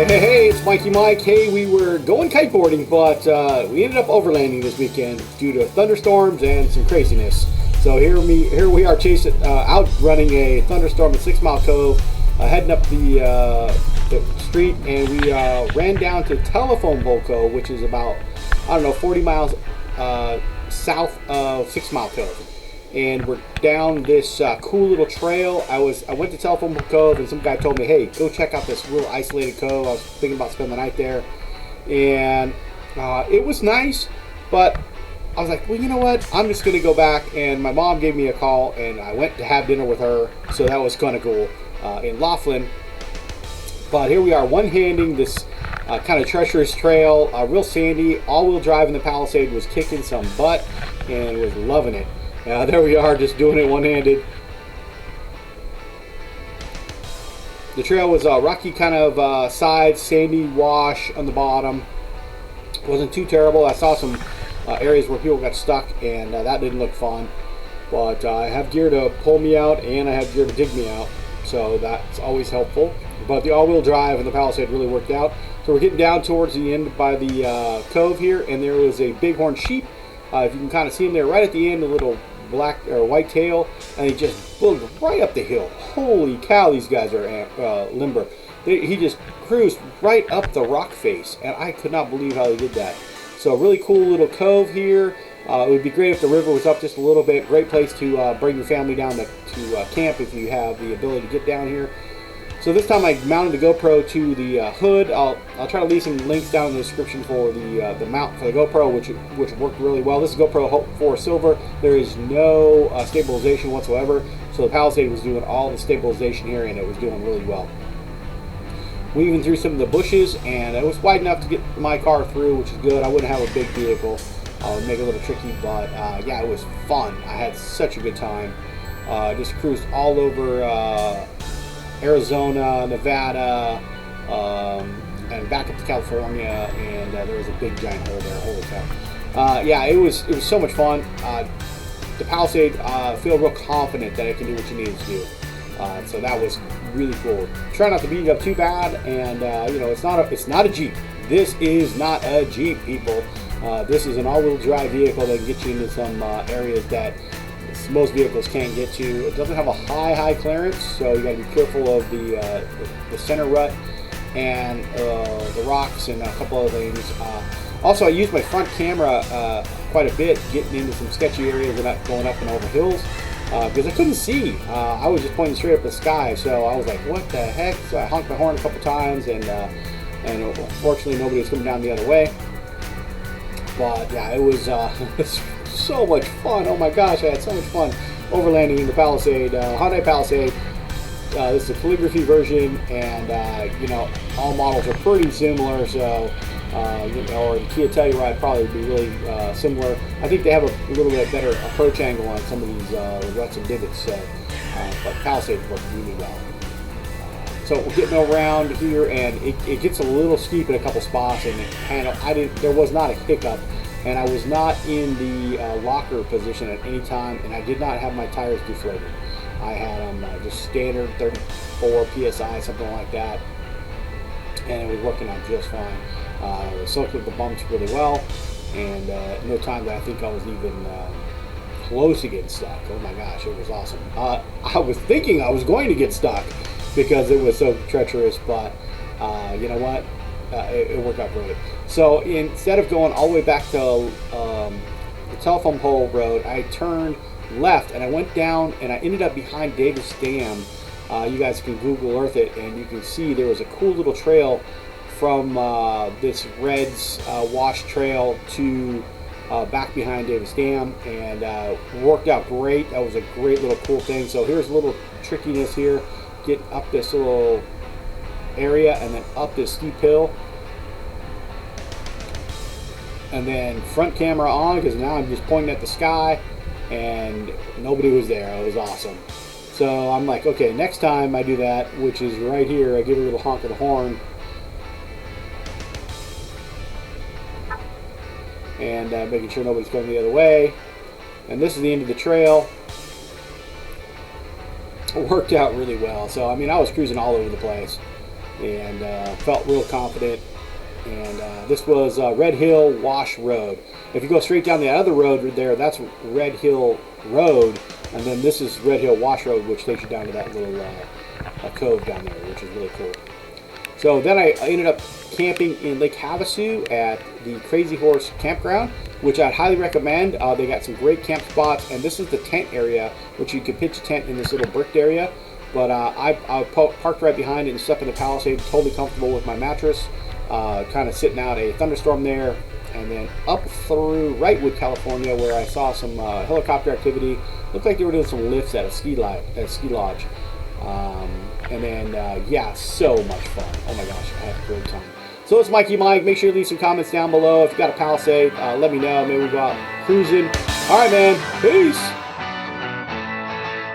Hey, it's Mikey Mike. Hey, we were going kiteboarding, but we ended up overlanding this weekend due to thunderstorms and some craziness. So here we are chasing, outrunning a thunderstorm at 6 Mile Cove, heading up the street, and we ran down to Telephone Cove, which is about, 40 miles south of 6 Mile Cove. And we're down this cool little trail. I went to Telephone Cove, and some guy told me, hey, go check out this real isolated cove. I was thinking about spending the night there, and it was nice, but I was like, well, you know what, I'm just gonna go back. And my mom gave me a call, and I went to have dinner with her, so that was kind of cool in Laughlin. But here we are, one-handing this kind of treacherous trail, real sandy. All-wheel drive in the Palisade was kicking some butt, and was loving it. There we are, just doing it one-handed. The trail was rocky kind of sides, sandy wash on the bottom. Wasn't too terrible. I saw some areas where people got stuck, and that didn't look fun. But I have gear to pull me out, and I have gear to dig me out, so that's always helpful. But the all-wheel drive and the Palisade really worked out. So we're getting down towards the end by the cove here, and there was a bighorn sheep. If you can kind of see him there right at the end, a little black or white tail, and he just booged right up the hill. Holy cow, these guys are limber. He just cruised right up the rock face, and I could not believe how he did that. So a really cool little cove here. It would be great if the river was up just a little bit. Great place to bring your family down to camp if you have the ability to get down here. So this time I mounted the GoPro to the hood. I'll try to leave some links down in the description for the mount for the GoPro, which worked really well. This is GoPro 4 Silver. There is no stabilization whatsoever, so the Palisade was doing all the stabilization here, and it was doing really well. Weaving through some of the bushes, and it was wide enough to get my car through, which is good. I wouldn't have a big vehicle. It would make it a little tricky, but yeah, it was fun. I had such a good time. Just cruised all over Arizona, Nevada, and back up to California, and there was a big giant hole there. Holy cow! Yeah, it was so much fun. The Palisade, feel real confident that it can do what you need it to do. So that was really cool. Try not to beat it up too bad, and it's not a Jeep. This is not a Jeep, people. This is an all-wheel drive vehicle that can get you into some areas that most vehicles can't get to. It doesn't have a high clearance, so you got to be careful of the center rut and the rocks and a couple other things. Also, I used my front camera quite a bit, getting into some sketchy areas and going up and over hills because I couldn't see. I was just pointing straight up the sky, so I was like, "What the heck?" So I honked my horn a couple times, and fortunately, nobody was coming down the other way. But yeah, it was so much fun. Oh my gosh, I had so much fun overlanding in the Palisade, Hyundai Palisade. This is a calligraphy version, and all models are pretty similar. So, or the Kia Telluride probably would be really similar. I think they have a little bit better approach angle on some of these ruts and divots. So, but Palisade works really well. So we're getting around here, and it gets a little steep in a couple spots, and there was not a hiccup. And I was not in the locker position at any time, and I did not have my tires deflated. I had them just standard 34 PSI, something like that, and it was working out just fine. I soaked with the bumps really well, and no time that I think I was even close to getting stuck. Oh my gosh, it was awesome. I was thinking I was going to get stuck because it was so treacherous, but you know what? It worked out great. So instead of going all the way back to the Telephone Cove Road, I turned left and I went down, and I ended up behind Davis Dam. You guys can Google Earth it, and you can see there was a cool little trail from this Red's wash trail to back behind Davis Dam, and worked out great. That was a great little cool thing. So here's a little trickiness here. Get up this little area and then up this steep hill, and then front camera on, because now I'm just pointing at the sky and nobody was there. It was awesome. So I'm like, okay, next time I do that, which is right here, I give a little honk of the horn, and making sure nobody's going the other way. And this is the end of the trail. It worked out really well. So I mean, I was cruising all over the place. and felt real confident. And this was Red Hill Wash Road. If you go straight down the other road there, that's Red Hill Road, and then this is Red Hill Wash Road, which takes you down to that little cove down there, which is really cool. So then I ended up camping in Lake Havasu at the Crazy Horse Campground, which I'd highly recommend. They got some great camp spots, and this is the tent area, which you could pitch a tent in this little bricked area. But I parked right behind it and slept in the Palisade, totally comfortable with my mattress, kind of sitting out a thunderstorm there, and then up through Wrightwood, California, where I saw some helicopter activity. Looked like they were doing some lifts at a ski lodge. And then, yeah, so much fun. Oh my gosh, I had a great time. So it's Mikey Mike. Make sure you leave some comments down below. If you got a Palisade, let me know. Maybe we'll go out cruising. All right, man. Peace.